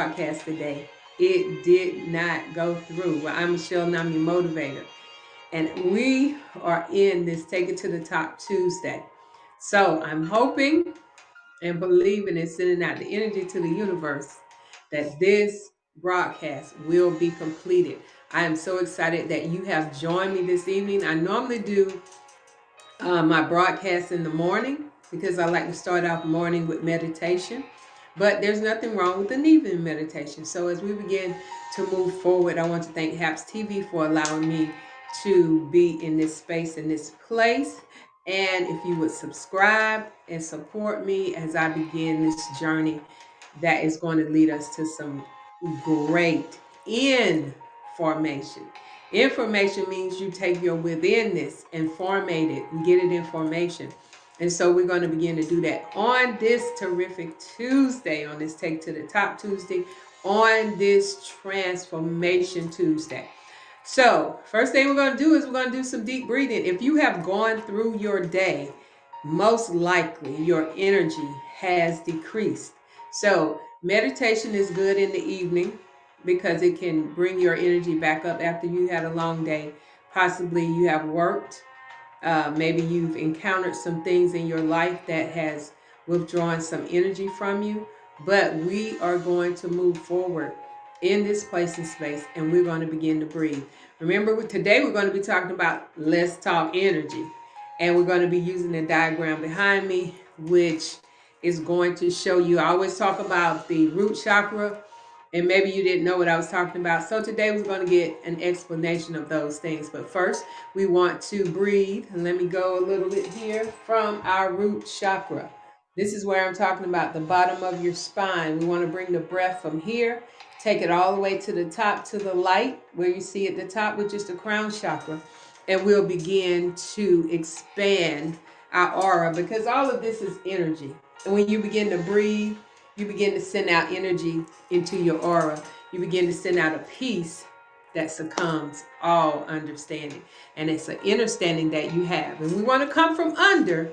broadcast today. It did not go through. Well, I'm Michelle and I'm your motivator. And we are in this Take It to the Top Tuesday. So I'm hoping and believing and sending out the energy to the universe that this broadcast will be completed. I am so excited that you have joined me this evening. I normally do my broadcast in the morning because I like to start off morning with meditation. But there's nothing wrong with an evening meditation. So as we begin to move forward, I want to thank HAPS TV for allowing me to be in this space, in this place. And if you would subscribe and support me as I begin this journey that is going to lead us to some great information. Information means you take your withinness and formate it and get it in formation. And so we're going to begin to do that on this terrific Tuesday, on this Take to the Top Tuesday, on this Transformation Tuesday. So first thing we're going to do is we're going to do some deep breathing. If you have gone through your day, most likely your energy has decreased. So meditation is good in the evening because it can bring your energy back up after you had a long day. Possibly you have worked. Maybe you've encountered some things in your life that has withdrawn some energy from you. But we are going to move forward in this place and space, and we're going to begin to breathe. Remember, today we're going to be talking about Let's Talk Energy. And we're going to be using the diagram behind me, which is going to show you. I always talk about the root chakra, and maybe you didn't know what I was talking about. So today we're going to get an explanation of those things. But first, we want to breathe. And let me go a little bit here from our root chakra. This is where I'm talking about the bottom of your spine. We want to bring the breath from here, take it all the way to the top, to the light, where you see at the top, which is the crown chakra. And we'll begin to expand our aura, because all of this is energy. And when you begin to breathe, you begin to send out energy into your aura. You begin to send out a peace that succumbs all understanding. And it's an understanding that you have. And we want to come from under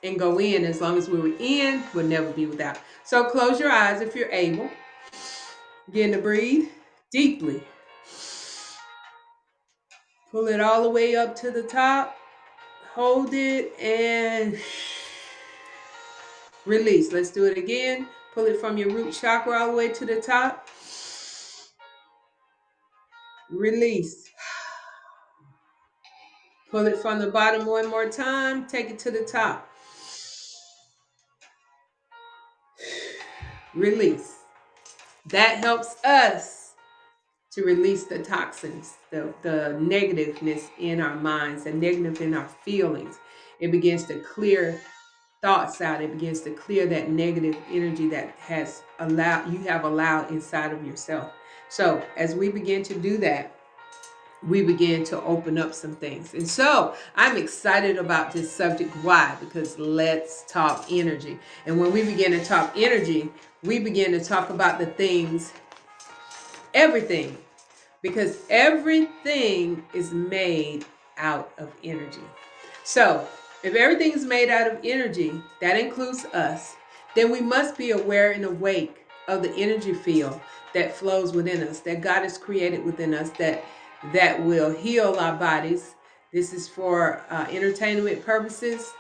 and go in. As long as we were in, we'll never be without. So close your eyes if you're able. Begin to breathe deeply. Pull it all the way up to the top. Hold it and release. Let's do it again. Pull it from your root chakra all the way to the top. Release. Pull it from the bottom one more time. Take it to the top. Release. That helps us to release the toxins, the negativeness in our minds, the negative in our feelings. It begins to clear thoughts out. It begins to clear that negative energy that you have allowed inside of yourself. So as we begin to do that, we begin to open up some things. And so I'm excited about this subject. Why? Because let's talk energy. And when we begin to talk energy, we begin to talk about the things, everything, because everything is made out of energy. So if everything is made out of energy, that includes us, then we must be aware and awake of the energy field that flows within us, that God has created within us, that will heal our bodies. This is for entertainment purposes.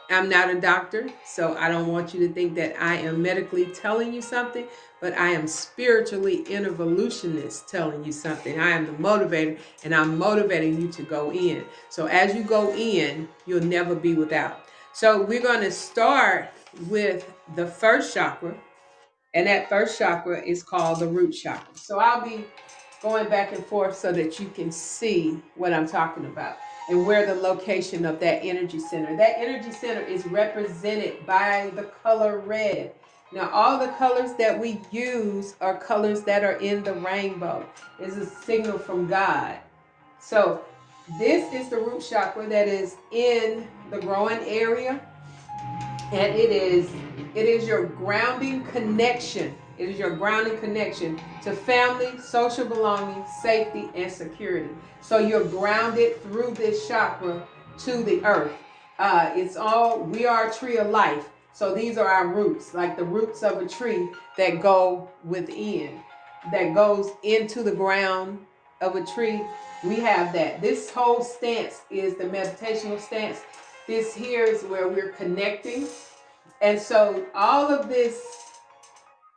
I'm not a doctor, so I don't want you to think that I am medically telling you something, but I am spiritually intervolutionist telling you something. I am the motivator, and I'm motivating you to go in. So as you go in, you'll never be without. So we're going to start with the first chakra, and that first chakra is called the root chakra. So I'll be going back and forth so that you can see what I'm talking about and where the location of that energy center. That energy center is represented by the color red. Now, all the colors that we use are colors that are in the rainbow. It's a signal from God. So this is the root chakra that is in the groin area. And it is your grounding connection. It is your grounding connection to family, social belonging, safety, and security. So you're grounded through this chakra to the earth. We are a tree of life. So these are our roots, like the roots of a tree that go within, that goes into the ground of a tree. We have that. This whole stance is the meditational stance. This here is where we're connecting. And so all of this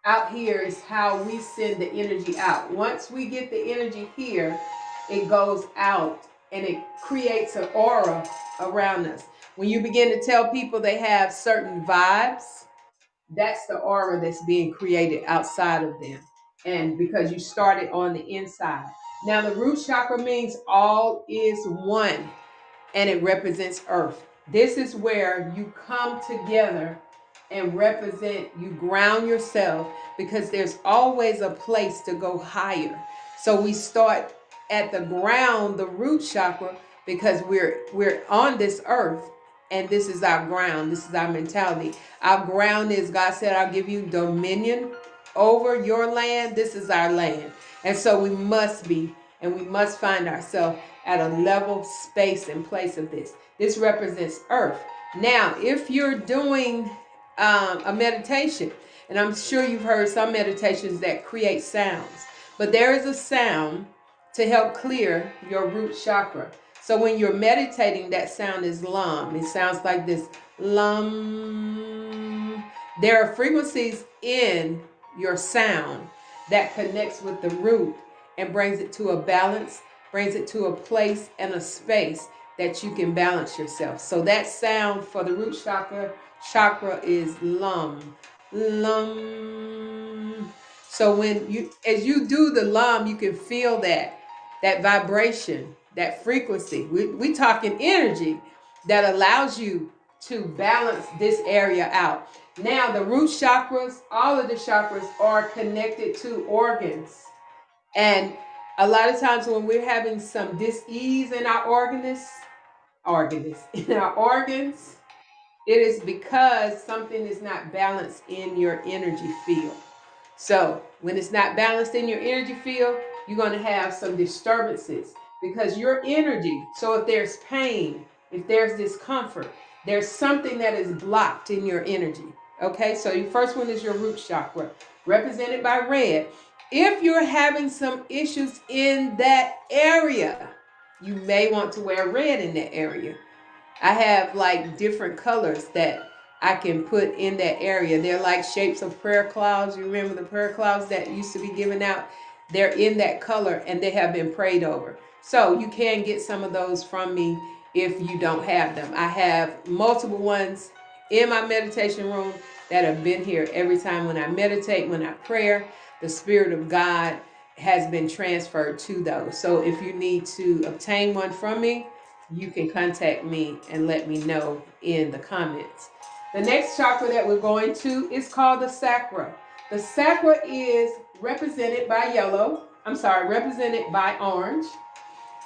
out here is how we send the energy out. Once we get the energy here, it goes out and it creates an aura around us. When you begin to tell people they have certain vibes, that's the aura that's being created outside of them. And because you started on the inside. Now, the root chakra means all is one, and it represents earth. This is where you come together and represent, you ground yourself, because there's always a place to go higher. So we start at the ground, the root chakra, because we're on this earth, and this is our ground. This is our mentality. Our ground is, God said, I'll give you dominion over your land. This is our land. And so we must be, and we must find ourselves at a level, space, and place of this. This represents earth. Now, if you're doing a meditation, and I'm sure you've heard some meditations that create sounds, but there is a sound to help clear your root chakra. So when you're meditating, that sound is lum. It sounds like this lum. There are frequencies in your sound that connects with the root and brings it to a balance, brings it to a place and a space that you can balance yourself. So that sound for the root chakra is lum, lum. So as you do the lum, you can feel that vibration, that frequency. We talking energy that allows you to balance this area out. Now, the root chakras, all of the chakras are connected to organs. And a lot of times when we're having some dis-ease in our organs, it is because something is not balanced in your energy field. So when it's not balanced in your energy field, you're going to have some disturbances, because your energy, so if there's pain, if there's discomfort, there's something that is blocked in your energy. Okay, so your first one is your root chakra, represented by red. If you're having some issues in that area, you may want to wear red in that area. I have like different colors that I can put in that area. They're like shapes of prayer clouds. You remember the prayer clouds that used to be given out? They're in that color and they have been prayed over. So you can get some of those from me if you don't have them. I have multiple ones in my meditation room that have been here every time when I meditate, when I pray. The Spirit of God has been transferred to those. So if you need to obtain one from me, you can contact me and let me know in the comments. The next chakra that we're going to is called the Sacra. The Sacra is represented by orange.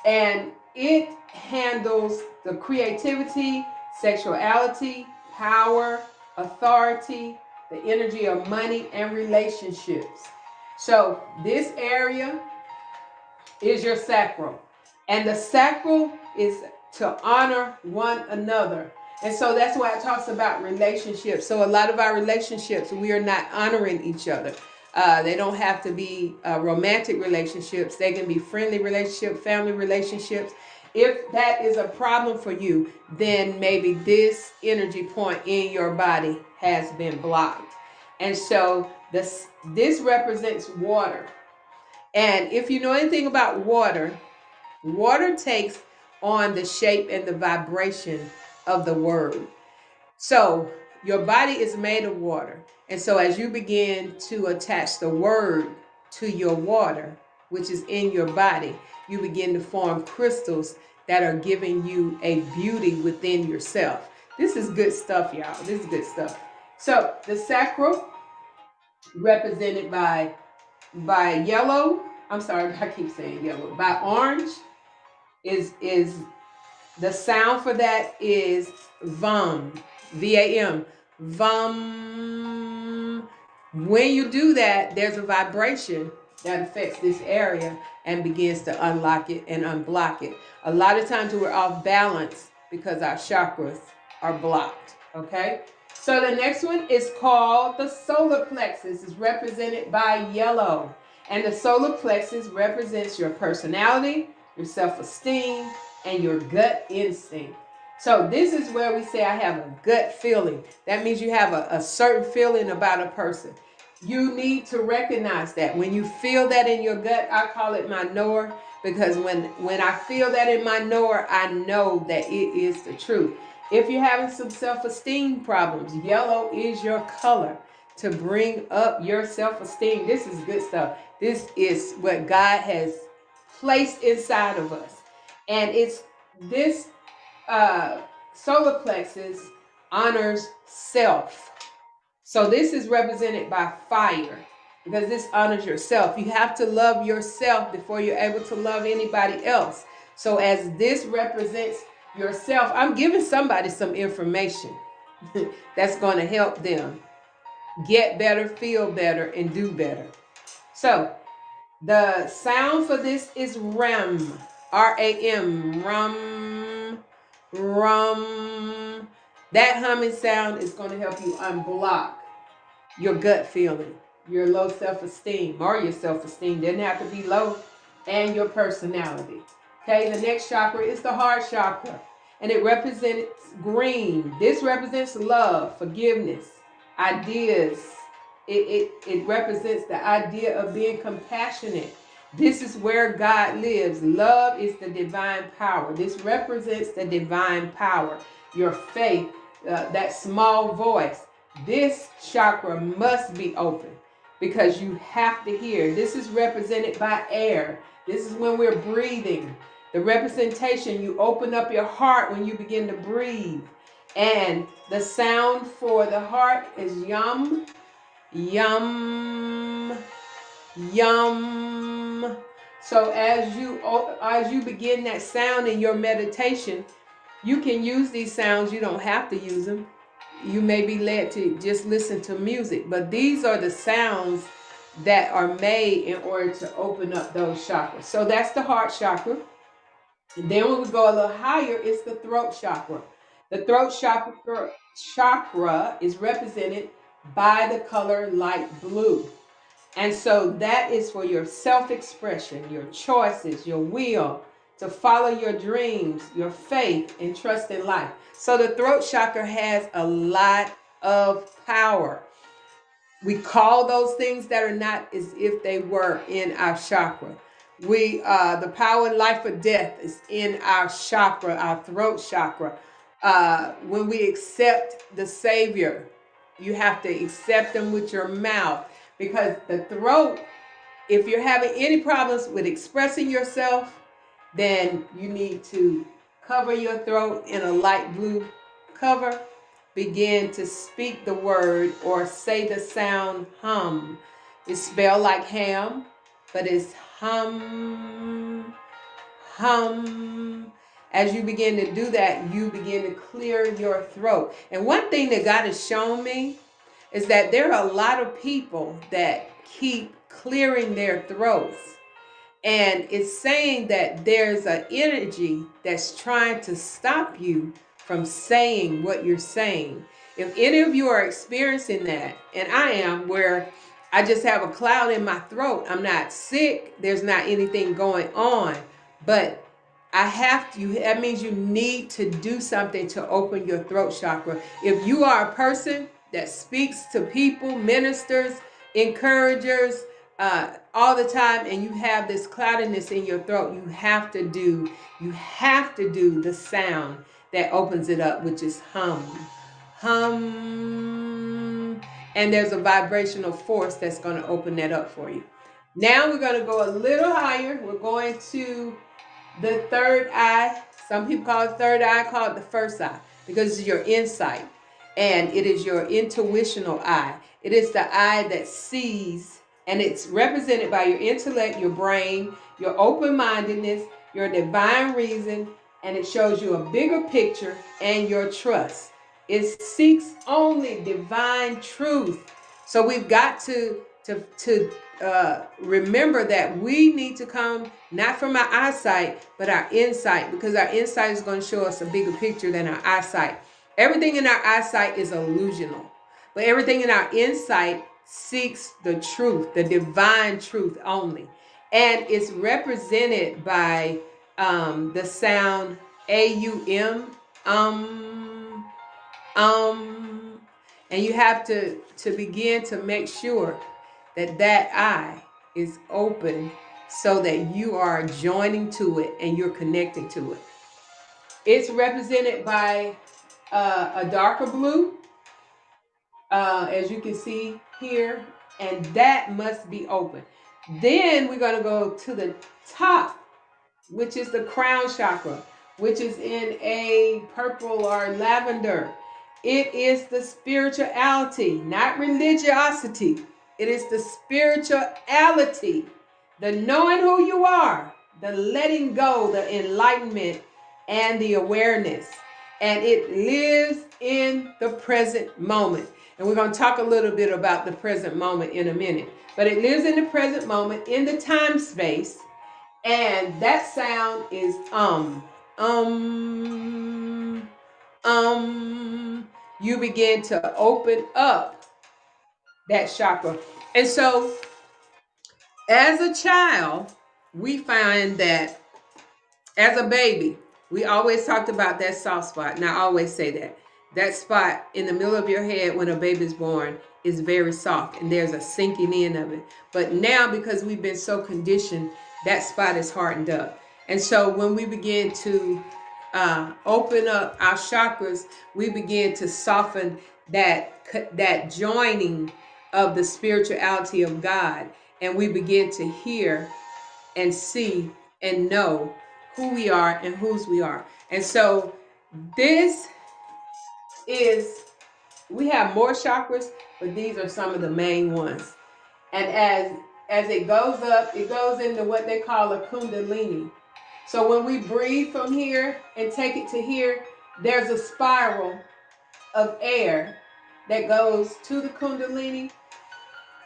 And it handles the creativity, sexuality, power, authority, the energy of money, and relationships. So this area is your sacral. And the sacral is to honor one another. And so that's why it talks about relationships. So a lot of our relationships, we are not honoring each other. They don't have to be romantic relationships. They can be friendly relationships, family relationships. If that is a problem for you, then maybe this energy point in your body has been blocked. And so this represents water. And if you know anything about water, water takes on the shape and the vibration of the word. So your body is made of water. And so as you begin to attach the word to your water, which is in your body, you begin to form crystals that are giving you a beauty within yourself. This is good stuff, y'all. This is good stuff. So the sacral, represented by yellow, I'm sorry, I keep saying yellow, by orange, is the sound for that is VAM, V-A-M, VAM. When you do that, there's a vibration that affects this area and begins to unlock it and unblock it. A lot of times we're off balance because our chakras are blocked, okay? So the next one is called the solar plexus. It's represented by yellow. And the solar plexus represents your personality, your self-esteem, and your gut instinct. So this is where we say I have a gut feeling. That means you have a certain feeling about a person. You need to recognize that. When you feel that in your gut, I call it my knower, because when I feel that in my knower, I know that it is the truth. If you're having some self-esteem problems, yellow is your color to bring up your self-esteem. This is good stuff. This is what God has placed inside of us. And it's this solar plexus honors self. So this is represented by fire, because this honors yourself. You have to love yourself before you're able to love anybody else. So as this represents yourself, I'm giving somebody some information that's going to help them get better, feel better, and do better. So the sound for this is REM, R-A-M, rum, rum. That humming sound is going to help you unblock your gut feeling, your low self-esteem, or your self-esteem doesn't have to be low, and your personality. Okay, the next chakra is the heart chakra, and it represents green. This represents love, forgiveness, ideas. It represents the idea of being compassionate. This is where God lives. Love is the divine power. This represents the divine power, your faith, that small voice. This chakra must be open because you have to hear. This is represented by air. This is when we're breathing. The representation, you open up your heart when you begin to breathe. And the sound for the heart is yum, yum, yum. So as you begin that sound in your meditation, you can use these sounds. You don't have to use them. You may be led to just listen to music, but these are the sounds that are made in order to open up those chakras. So that's the heart chakra. And then when we go a little higher, it's the throat chakra. The throat chakra is represented by the color light blue. And so that is for your self-expression, your choices, your will, to follow your dreams, your faith, and trust in life. So the throat chakra has a lot of power. We call those things that are not as if they were in our chakra. The power and life or death is in our chakra, our throat chakra. When we accept the Savior, you have to accept him with your mouth, because the throat, if you're having any problems with expressing yourself, then you need to cover your throat in a light blue cover. Begin to speak the word or say the sound hum. It's spelled like ham, but it's hum, hum. As you begin to do that, you begin to clear your throat. And one thing that God has shown me is that there are a lot of people that keep clearing their throats. And it's saying that there's an energy that's trying to stop you from saying what you're saying. If any of you are experiencing that, and I am, where I just have a cloud in my throat, I'm not sick, there's not anything going on, but I have to, that means you need to do something to open your throat chakra. If you are a person that speaks to people, ministers, encouragers, all the time, and you have this cloudiness in your throat, you have to do the sound that opens it up, which is hum, hum. And there's a vibrational force that's going to open that up for you. Now we're going to go a little higher. We're going to the third eye. Some people call it third eye, I call it the first eye, because it's your insight, and it is your intuitional eye. It is the eye that sees, and it's represented by your intellect, your brain, your open-mindedness, your divine reason, and it shows you a bigger picture, and your trust. It seeks only divine truth. So we've got to remember that we need to come not from our eyesight, but our insight, because our insight is going to show us a bigger picture than our eyesight. Everything in our eyesight is illusional, but everything in our insight seeks the truth, the divine truth only. And it's represented by the sound AUM, um, um, and you have to begin to make sure that that eye is open so that you are joining to it and you're connecting to it. It's represented by a darker blue, as you can see here, and that must be open. Then we're going to go to the top, which is the crown chakra, which is in a purple or lavender. It is the spirituality, not religiosity. It is the spirituality, the knowing who you are, the letting go, the enlightenment, and the awareness. And it lives in the present moment. And we're going to talk a little bit about the present moment in a minute. But it lives in the present moment, in the time space. And that sound is you begin to open up that chakra. And so as a child, we find that as a baby, we always talked about that soft spot. And I always say that. That spot in the middle of your head when a baby's born is very soft and there's a sinking in of it. But now, because we've been so conditioned, that spot is hardened up. And so when we begin to open up our chakras, we begin to soften that joining of the spirituality of God. And we begin to hear and see and know who we are and whose we are. And so this is, we have more chakras, but these are some of the main ones. And as it goes up, it goes into what they call a kundalini. So when we breathe from here and take it to here, there's a spiral of air that goes to the kundalini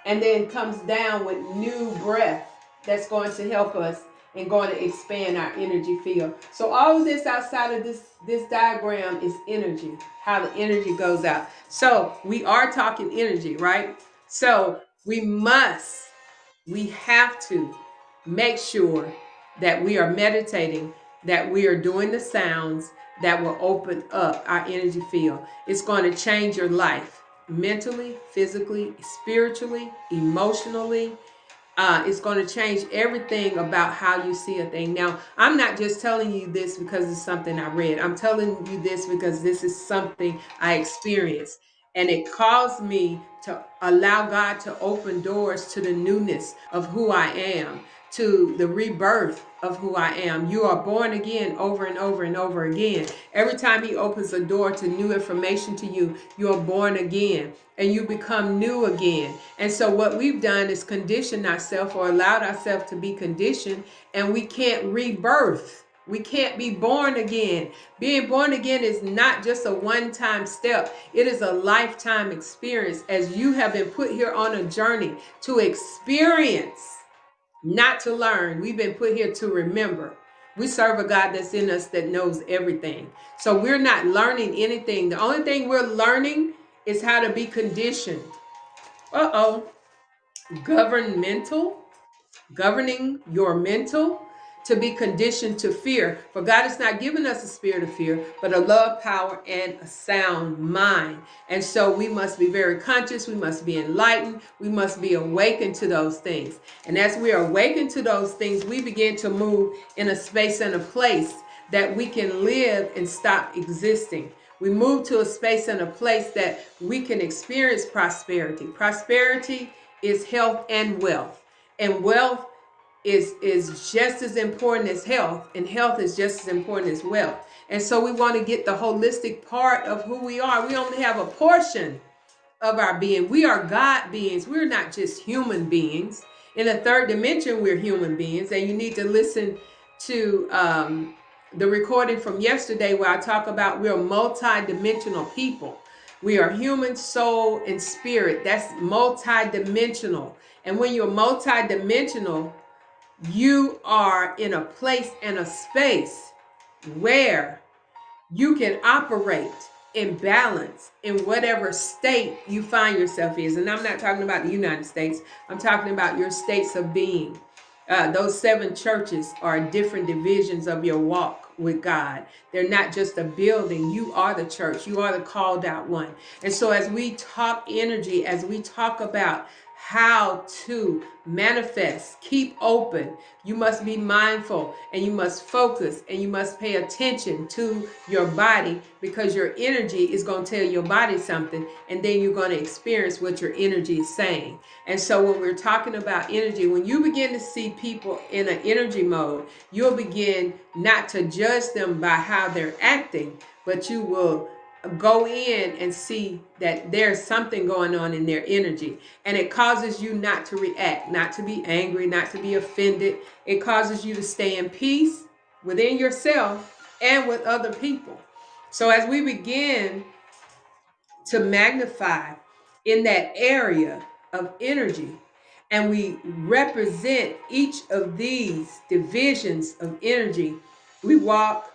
and then comes down with new breath that's going to help us and going to expand our energy field. So all of this outside of this diagram is energy, how the energy goes out. So we are talking energy, right? So we have to make sure that we are meditating, that we are doing the sounds that will open up our energy field. It's going to change your life mentally, physically, spiritually, emotionally. It's going to change everything about how you see a thing. Now, I'm not just telling you this because it's something I read. I'm telling you this because this is something I experienced. And it caused me to allow God to open doors to the newness of who I am, to the rebirth of who I am. You are born again over and over and over again. Every time he opens a door to new information to you, you are born again and you become new again. And so what we've done is condition ourselves or allowed ourselves to be conditioned, and we can't rebirth. We can't be born again. Being born again is not just a one-time step. It is a lifetime experience, as you have been put here on a journey to experience, not to learn. We've been put here to remember. We serve a God that's in us that knows everything. So we're not learning anything. The only thing we're learning is how to be conditioned. Governing your mental, to be conditioned to fear. For God has not given us a spirit of fear, but a love, power, and a sound mind. And so we must be very conscious. We must be enlightened. We must be awakened to those things. And as we are awakened to those things, we begin to move in a space and a place that we can live and stop existing. We move to a space and a place that we can experience prosperity. Prosperity is health and wealth. And wealth is just as important as health, and health is just as important as wealth. And so we want to get the holistic part of who we are. We only have a portion of our being. We are God beings. We're not just human beings. In the third dimension, we're human beings. And you need to listen to the recording from yesterday where I talk about we're multi-dimensional people. We are human, soul, and spirit. That's multi-dimensional. And when you're multi-dimensional, you are in a place and a space where you can operate in balance in whatever state you find yourself in. And I'm not talking about the United States. I'm talking about your states of being. Those 7 churches are different divisions of your walk with God. They're not just a building. You are the church. You are the called out one. And so as we talk energy, as we talk about how to manifest, keep open, you must be mindful and you must focus and you must pay attention to your body, because your energy is going to tell your body something, and then you're going to experience what your energy is saying. And so when we're talking about energy, when you begin to see people in an energy mode, you'll begin not to judge them by how they're acting, but you will go in and see that there's something going on in their energy, and it causes you not to react, not to be angry, not to be offended. It causes you to stay in peace within yourself and with other people. So as we begin to magnify in that area of energy, and we represent each of these divisions of energy, we walk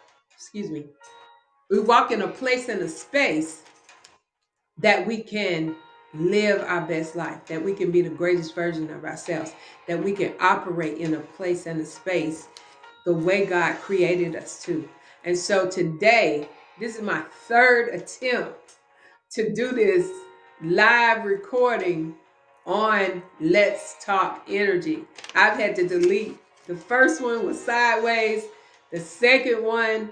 in a place and a space that we can live our best life, that we can be the greatest version of ourselves, that we can operate in a place and a space the way God created us to. And so today, this is my 3rd attempt to do this live recording on Let's Talk Energy. I've had to delete. The first one was sideways. The second one,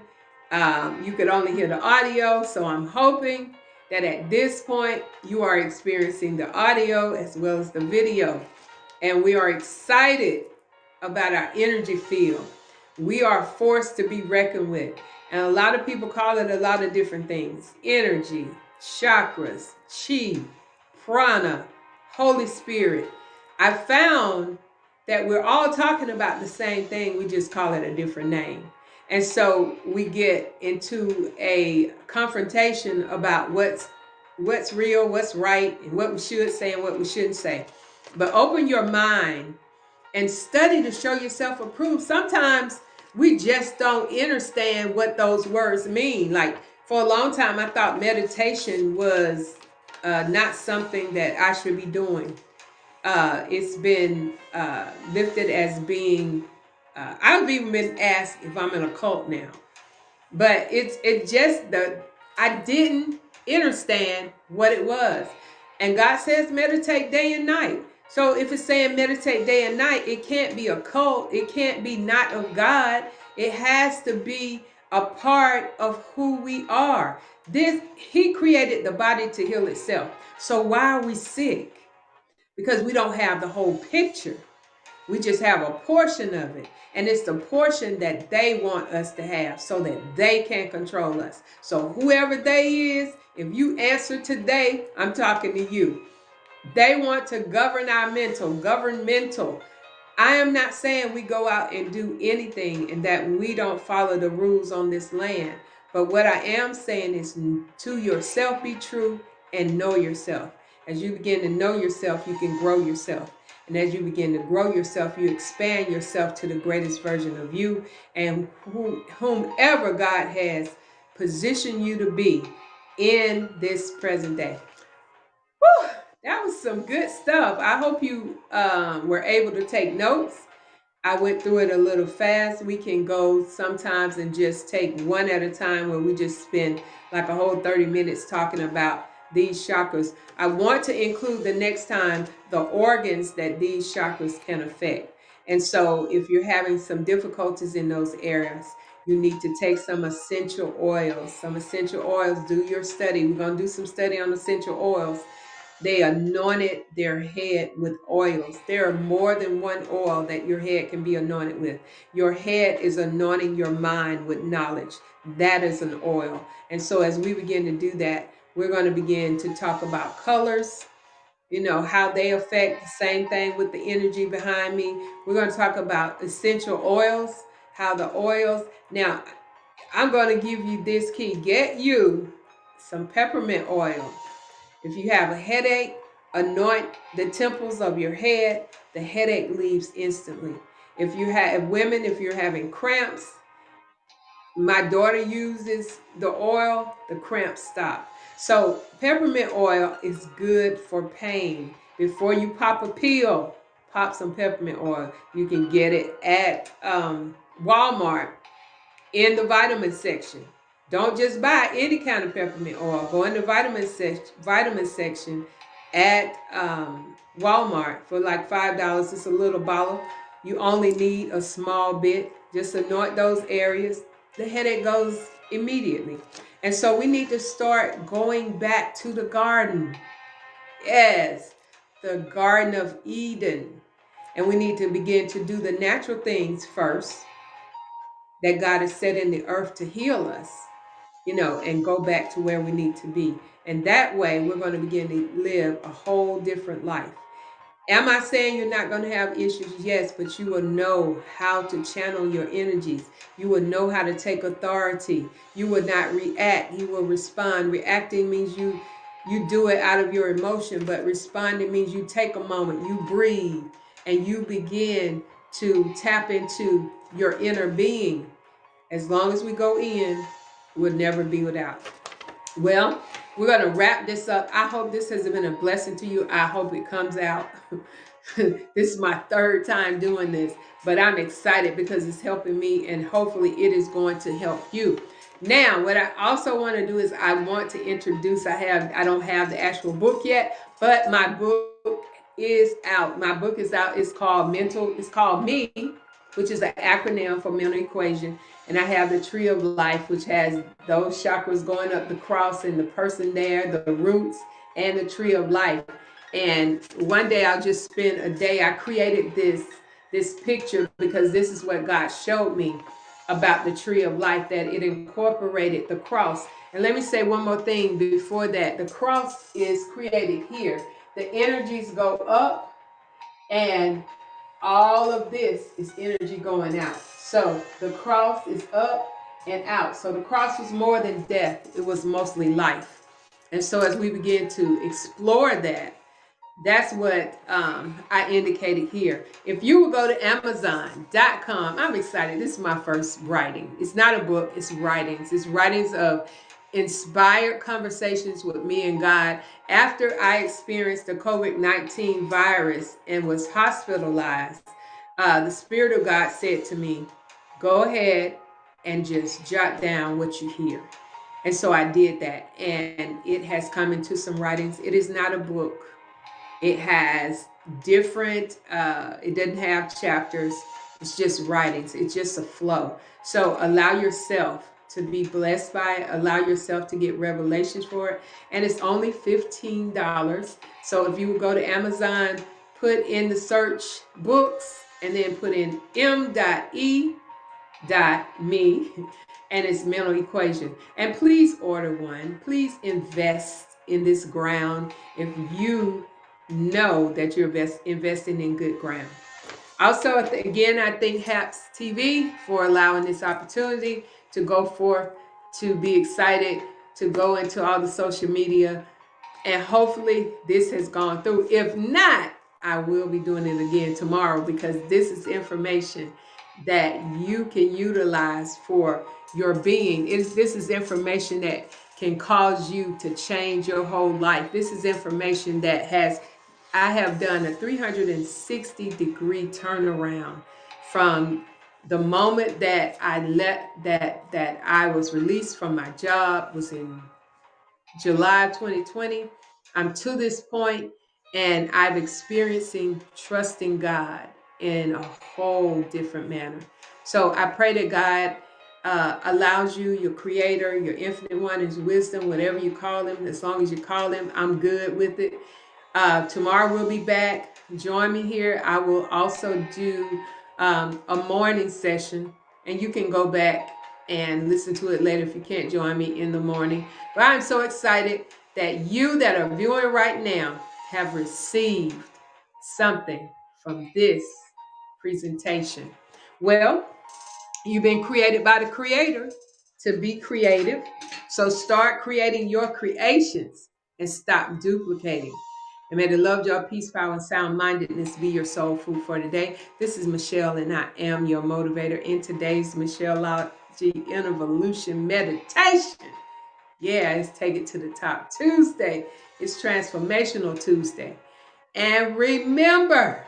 you could only hear the audio. So I'm hoping that at this point you are experiencing the audio as well as the video. And we are excited about our energy field. We are forced to be reckoned with. And a lot of people call it a lot of different things: energy, chakras, chi, prana, Holy Spirit. I found that we're all talking about the same thing. We just call it a different name. And so we get into a confrontation about what's real, what's right, and what we should say and what we shouldn't say. But open your mind and study to show yourself approved. Sometimes we just don't understand what those words mean. Like, for a long time, I thought meditation was not something that I should be doing. It's been lifted as being, I've even been asked if I'm in a cult now. But I didn't understand what it was. And God says meditate day and night. So if it's saying meditate day and night, it can't be a cult. It can't be not of God. It has to be a part of who we are. He created the body to heal itself. So why are we sick? Because we don't have the whole picture. We just have a portion of it. And it's the portion that they want us to have so that they can control us. So whoever they is, if you answer today, I'm talking to you. They want to govern our governmental. I am not saying we go out and do anything and that we don't follow the rules on this land. But what I am saying is, to yourself be true and know yourself. As you begin to know yourself, you can grow yourself. And as you begin to grow yourself, you expand yourself to the greatest version of you and whomever God has positioned you to be in this present day. Whew, that was some good stuff. I hope you were able to take notes. I went through it a little fast. We can go sometimes and just take one at a time, where we just spend like a whole 30 minutes talking about these chakras. I want to include the next time the organs that these chakras can affect. And so if you're having some difficulties in those areas, you need to take some essential oils. Do your study. We're going to do some study on essential oils. They anointed their head with oils. There are more than one oil that your head can be anointed with. Your head is anointing your mind with knowledge. That is an oil. And so as we begin to do that, we're going to begin to talk about colors, how they affect. The same thing with the energy behind me. We're going to talk about essential oils, how the oils. Now, I'm going to give you this key. Get you some peppermint oil. If you have a headache, anoint the temples of your head. The headache leaves instantly. If you're having cramps, My daughter uses the oil, the cramps stop. So peppermint oil is good for pain. Before you pop a pill, pop some peppermint oil. You can get it at Walmart in the vitamin section. Don't just buy any kind of peppermint oil. Go in the vitamin section at Walmart for like $5. It's a little bottle. You only need a small bit. Just anoint those areas. The headache goes immediately. And so we need to start going back to the garden. Yes, the Garden of Eden. And we need to begin to do the natural things first that God has set in the earth to heal us, and go back to where we need to be. And that way, we're going to begin to live a whole different life. Am I saying you're not going to have issues? Yes, but you will know how to channel your energies. You will know how to take authority. You will not react. You will respond. Reacting means you do it out of your emotion, but responding means you take a moment, you breathe, and you begin to tap into your inner being. As long as we go in, we'll never be without. Well, we're going to wrap this up. I hope this has been a blessing to you. I hope it comes out. This is my third time doing this, but I'm excited because it's helping me, and hopefully it is going to help you. Now, what I also want to do is I want to introduce, I don't have the actual book yet, but my book is out. My book is out. It's called Me, which is an acronym for mental equation. And I have the Tree of Life, which has those chakras going up the cross and the person there, the roots, and the Tree of Life. And one day I'll just spend a day. I created this picture because this is what God showed me about the Tree of Life, that it incorporated the cross. And let me say one more thing before that. The cross is created here. The energies go up, and all of this is energy going out. So the cross is up and out. So the cross was more than death. It was mostly life. And so as we begin to explore that, that's what I indicated here. If you will go to Amazon.com, I'm excited. This is my first writing. It's not a book, it's writings. It's writings of inspired conversations with me and God after I experienced the COVID-19 virus and was hospitalized. The Spirit of God said to me, go ahead and just jot down what you hear. And so I did that, and it has come into some writings. It is not a book. It has different, it doesn't have chapters. It's just writings. It's just a flow. So allow yourself to be blessed by it. Allow yourself to get revelations for it. And it's only $15. So if you would go to Amazon, put in the search books, and then put in m.e.me, and it's mental equation. And please order one. Please invest in this ground if you know that you're investing in good ground. Also, again, I thank HAPS TV for allowing this opportunity to go forth, to be excited, to go into all the social media. And hopefully this has gone through. If not, I will be doing it again tomorrow, because this is information that you can utilize for your being. This is information that can cause you to change your whole life. This is information that I have done a 360-degree turnaround from the moment that I was released from my job, was in July of 2020. I'm to this point, and I'm experiencing trusting God in a whole different manner. So I pray that God allows you, your creator, your infinite one, his wisdom, whatever you call him, as long as you call him, I'm good with it. Tomorrow we'll be back. Join me here. I will also do a morning session, and you can go back and listen to it later if you can't join me in the morning. But I'm so excited that you that are viewing right now have received something from this presentation. Well, you've been created by the Creator to be creative. So start creating your creations and stop duplicating. And may the love, joy, peace, power, and sound-mindedness be your soul food for today. This is Michelle, and I am your motivator. In today's Michelle Evolution meditation. Yeah, it's Take It to the Top Tuesday. It's Transformational Tuesday. And remember,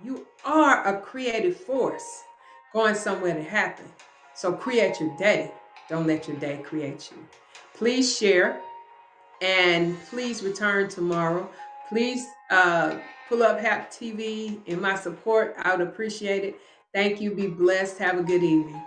you are a creative force going somewhere to happen. So create your day. Don't let your day create you. Please share and please return tomorrow. Please pull up HAP TV in my support. I would appreciate it. Thank you. Be blessed. Have a good evening.